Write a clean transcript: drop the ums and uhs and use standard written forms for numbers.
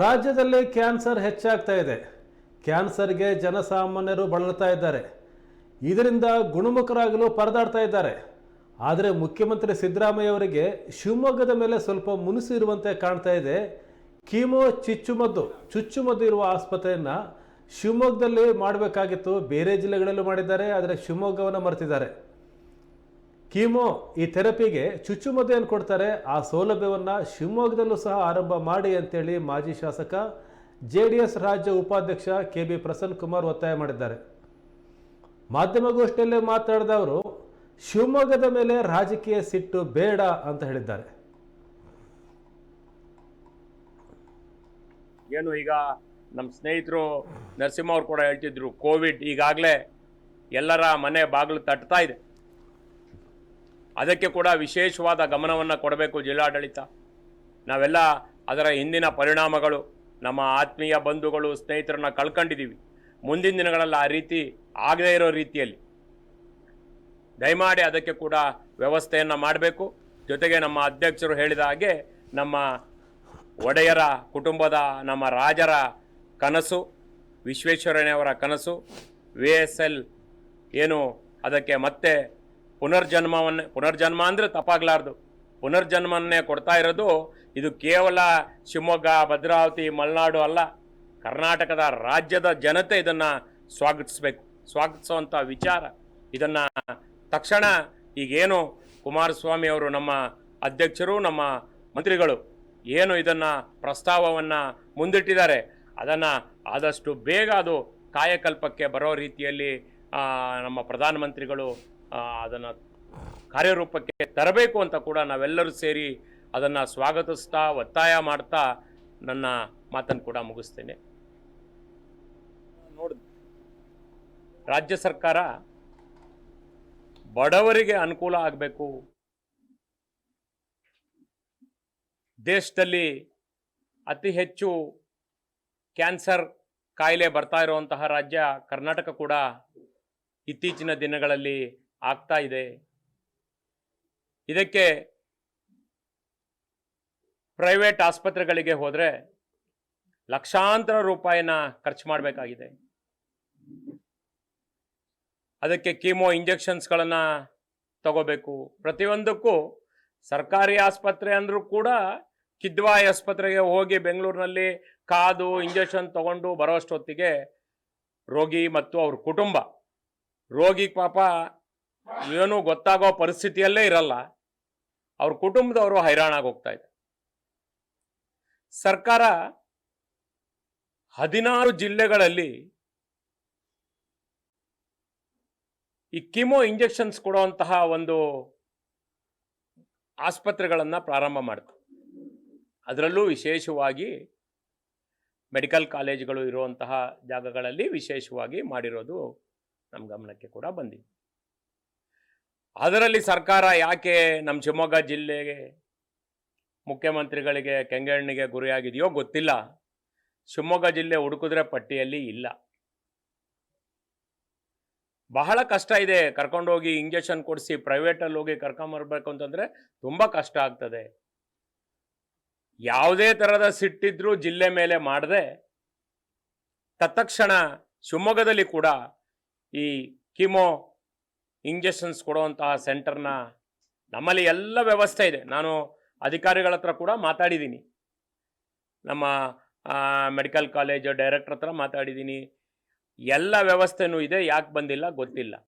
ರಾಜ್ಯದಲ್ಲಿ ಕ್ಯಾನ್ಸರ್ ಹೆಚ್ಚಾಗ್ತಾ ಇದೆ. ಕ್ಯಾನ್ಸರ್ಗೆ ಜನಸಾಮಾನ್ಯರು ಬಳಲ್ತಾ ಇದ್ದಾರೆ. ಇದರಿಂದ ಗುಣಮುಖರಾಗಲು ಪರದಾಡ್ತಾ ಇದ್ದಾರೆ. ಆದರೆ ಮುಖ್ಯಮಂತ್ರಿ ಸಿದ್ದರಾಮಯ್ಯ ಅವರಿಗೆ ಶಿವಮೊಗ್ಗದ ಮೇಲೆ ಸ್ವಲ್ಪ ಮುನಿಸು ಇರುವಂತೆ ಕಾಣ್ತಾ ಇದೆ. ಕೀಮೋ ಚುಚ್ಚುಮದ್ದು ಇರುವ ಆಸ್ಪತ್ರೆಯನ್ನು ಶಿವಮೊಗ್ಗದಲ್ಲಿ ಮಾಡಬೇಕಾಗಿತ್ತು, ಬೇರೆ ಜಿಲ್ಲೆಗಳಲ್ಲೂ ಮಾಡಿದ್ದಾರೆ. ಆದರೆ ಶಿವಮೊಗ್ಗವನ್ನು ಮರೆತಿದ್ದಾರೆ. ಕೀಮೋ ಈ ಥೆರಪಿಗೆ ಚುಚ್ಚುಮದ್ದು ಏನು ಕೊಡ್ತಾರೆ, ಆ ಸೌಲಭ್ಯವನ್ನು ಶಿವಮೊಗ್ಗದಲ್ಲೂ ಸಹ ಆರಂಭ ಮಾಡಿ ಅಂತೇಳಿ ಮಾಜಿ ಶಾಸಕ JDS ರಾಜ್ಯ ಉಪಾಧ್ಯಕ್ಷ KB ಪ್ರಸನ್ನ ಕುಮಾರ್ ಒತ್ತಾಯ ಮಾಡಿದ್ದಾರೆ. ಮಾಧ್ಯಮಗೋಷ್ಠಿಯಲ್ಲಿ ಮಾತನಾಡಿದ ಅವರು ಶಿವಮೊಗ್ಗದ ಮೇಲೆ ರಾಜಕೀಯ ಸಿಟ್ಟು ಬೇಡ ಅಂತ ಹೇಳಿದ್ದಾರೆ. ಏನು ಈಗ ನಮ್ಮ ಸ್ನೇಹಿತರು ನರಸಿಂಹ ಅವರು ಕೂಡ ಹೇಳ್ತಿದ್ರು, ಕೋವಿಡ್ ಈಗಾಗಲೇ ಎಲ್ಲರ ಮನೆ ಬಾಗಿಲು ತಟ್ತಾ ಇದೆ. ಅದಕ್ಕೆ ಕೂಡ ವಿಶೇಷವಾದ ಗಮನವನ್ನು ಕೊಡಬೇಕು ಜಿಲ್ಲಾಡಳಿತ. ನಾವೆಲ್ಲ ಅದರ ಹಿಂದಿನ ಪರಿಣಾಮಗಳು, ನಮ್ಮ ಆತ್ಮೀಯ ಬಂಧುಗಳು ಸ್ನೇಹಿತರನ್ನ ಕಳ್ಕೊಂಡಿದ್ದೀವಿ. ಮುಂದಿನ ದಿನಗಳಲ್ಲಿ ಆ ರೀತಿ ಆಗದೇ ಇರೋ ರೀತಿಯಲ್ಲಿ ದಯಮಾಡಿ ಅದಕ್ಕೆ ಕೂಡ ವ್ಯವಸ್ಥೆಯನ್ನು ಮಾಡಬೇಕು. ಜೊತೆಗೆ ನಮ್ಮ ಅಧ್ಯಕ್ಷರು ಹೇಳಿದ ಹಾಗೆ ನಮ್ಮ ಒಡೆಯರ ಕುಟುಂಬದ, ನಮ್ಮ ರಾಜರ ಕನಸು, ವಿಶ್ವೇಶ್ವರಯ್ಯನವರ ಕನಸು, VSL ಏನು ಅದಕ್ಕೆ ಮತ್ತೆ ಪುನರ್ಜನ್ಮ ಅಂದರೆ ತಪ್ಪಾಗಲಾರ್ದು, ಪುನರ್ಜನ್ಮನ್ನೇ ಕೊಡ್ತಾ ಇರೋದು. ಇದು ಕೇವಲ ಶಿವಮೊಗ್ಗ, ಭದ್ರಾವತಿ, ಮಲೆನಾಡು ಅಲ್ಲ, ಕರ್ನಾಟಕದ ರಾಜ್ಯದ ಜನತೆ ಇದನ್ನು ಸ್ವಾಗತಿಸುವಂಥ ವಿಚಾರ. ಇದನ್ನು ತಕ್ಷಣ ಈಗೇನು ಕುಮಾರಸ್ವಾಮಿ ಅವರು, ನಮ್ಮ ಅಧ್ಯಕ್ಷರು, ನಮ್ಮ ಮಂತ್ರಿಗಳು ಏನು ಇದನ್ನು ಪ್ರಸ್ತಾವವನ್ನು ಮುಂದಿಟ್ಟಿದ್ದಾರೆ, ಅದನ್ನು ಆದಷ್ಟು ಬೇಗ ಅದು ಕಾಯಕಲ್ಪಕ್ಕೆ ಬರೋ ರೀತಿಯಲ್ಲಿ ನಮ್ಮ ಪ್ರಧಾನಮಂತ್ರಿಗಳು ಅದನ್ನು ಕಾರ್ಯರೂಪಕ್ಕೆ ತರಬೇಕು ಅಂತ ಕೂಡ ನಾವೆಲ್ಲರೂ ಸೇರಿ ಅದನ್ನು ಸ್ವಾಗತಿಸ್ತಾ ಒತ್ತಾಯ ಮಾಡ್ತಾ ನನ್ನ ಮಾತನ್ನು ಕೂಡ ಮುಗಿಸ್ತೇನೆ. ನೋಡಿ, ರಾಜ್ಯ ಸರ್ಕಾರ ಬಡವರಿಗೆ ಅನುಕೂಲ ಆಗಬೇಕು. ದೇಶದಲ್ಲಿ ಅತಿ ಹೆಚ್ಚು ಕ್ಯಾನ್ಸರ್ ಕಾಯಿಲೆ ಬರ್ತಾ ಇರುವಂತಹ ರಾಜ್ಯ ಕರ್ನಾಟಕ ಕೂಡ ಇತ್ತೀಚಿನ ದಿನಗಳಲ್ಲಿ ಆಗ್ತಾ ಇದೆ. ಇದಕ್ಕೆ ಪ್ರೈವೇಟ್ ಆಸ್ಪತ್ರೆಗಳಿಗೆ ಹೋದರೆ ಲಕ್ಷಾಂತರ ರೂಪಾಯಿನ ಖರ್ಚು ಮಾಡಬೇಕಾಗಿದೆ. ಅದಕ್ಕೆ ಕೀಮೋ ಇಂಜೆಕ್ಷನ್ಸ್ಗಳನ್ನು ತಗೋಬೇಕು. ಪ್ರತಿಯೊಂದಕ್ಕೂ ಸರ್ಕಾರಿ ಆಸ್ಪತ್ರೆ ಅಂದರೂ ಕೂಡ ಕಿದ್ವಾಯಿ ಆಸ್ಪತ್ರೆಗೆ ಹೋಗಿ ಬೆಂಗಳೂರಿನಲ್ಲಿ ಕಾದು ಇಂಜೆಕ್ಷನ್ ತಗೊಂಡು ಬರೋಷ್ಟೊತ್ತಿಗೆ ರೋಗಿ ಮತ್ತು ಅವ್ರ ಕುಟುಂಬ, ರೋಗಿ ಪಾಪ ಏನೂ ಗೊತ್ತಾಗೋ ಪರಿಸ್ಥಿತಿಯಲ್ಲೇ ಇರಲ್ಲ, ಅವ್ರ ಕುಟುಂಬದವರು ಹೈರಾಣಾಗಿ ಹೋಗ್ತಾ ಇದೆ. ಸರ್ಕಾರ 16 ಜಿಲ್ಲೆಗಳಲ್ಲಿ ಈ ಕೀಮೋ ಇಂಜೆಕ್ಷನ್ಸ್ ಕೊಡುವಂತಹ ಒಂದು ಆಸ್ಪತ್ರೆಗಳನ್ನು ಪ್ರಾರಂಭ ಮಾಡ್ತು. ಅದರಲ್ಲೂ ವಿಶೇಷವಾಗಿ ಮೆಡಿಕಲ್ ಕಾಲೇಜುಗಳು ಇರುವಂತಹ ಜಾಗಗಳಲ್ಲಿ ವಿಶೇಷವಾಗಿ ಮಾಡಿರೋದು ನಮ್ಮ ಗಮನಕ್ಕೆ ಕೂಡ ಬಂದಿದೆ. ಅದರಲ್ಲಿ ಸರ್ಕಾರ ಯಾಕೆ ನಮ್ಮ ಶಿವಮೊಗ್ಗ ಜಿಲ್ಲೆಗೆ ಮುಖ್ಯಮಂತ್ರಿಗಳಿಗೆ ಕೆಂಗಣ್ಣಿಗೆ ಗುರಿಯಾಗಿದೆಯೋ ಗೊತ್ತಿಲ್ಲ. ಶಿವಮೊಗ್ಗ ಜಿಲ್ಲೆ ಹುಡುಕಿದ್ರೆ ಪಟ್ಟಿಯಲ್ಲಿ ಇಲ್ಲ. ಬಹಳ ಕಷ್ಟ ಇದೆ. ಕರ್ಕೊಂಡೋಗಿ ಇಂಜೆಕ್ಷನ್ ಕೊಡಿಸಿ ಪ್ರೈವೇಟಲ್ಲಿ ಹೋಗಿ ಕರ್ಕೊಂಬರ್ಬೇಕು ಅಂತಂದರೆ ತುಂಬ ಕಷ್ಟ ಆಗ್ತದೆ. ಯಾವುದೇ ಥರದ ಸಿಟ್ಟಿದ್ರೂ ಜಿಲ್ಲೆ ಮೇಲೆ ಮಾಡದೆ ತತ್ಕ್ಷಣ ಶಿವಮೊಗ್ಗದಲ್ಲಿ ಕೂಡ ಈ ಕೀಮೋ ಇಂಜೆಕ್ಷನ್ಸ್ ಕೊಡುವಂತಹ ಸೆಂಟರ್ನ, ನಮ್ಮಲ್ಲಿ ಎಲ್ಲ ವ್ಯವಸ್ಥೆ ಇದೆ. ನಾನು ಅಧಿಕಾರಿಗಳ ಹತ್ರ ಕೂಡ ಮಾತಾಡಿದ್ದೀನಿ, ನಮ್ಮ ಮೆಡಿಕಲ್ ಕಾಲೇಜ್ ಡೈರೆಕ್ಟರ್ ಹತ್ರ ಮಾತಾಡಿದ್ದೀನಿ. ಎಲ್ಲ ವ್ಯವಸ್ಥೆನೂ ಇದೆ, ಯಾಕೆ ಬಂದಿಲ್ಲ ಗೊತ್ತಿಲ್ಲ.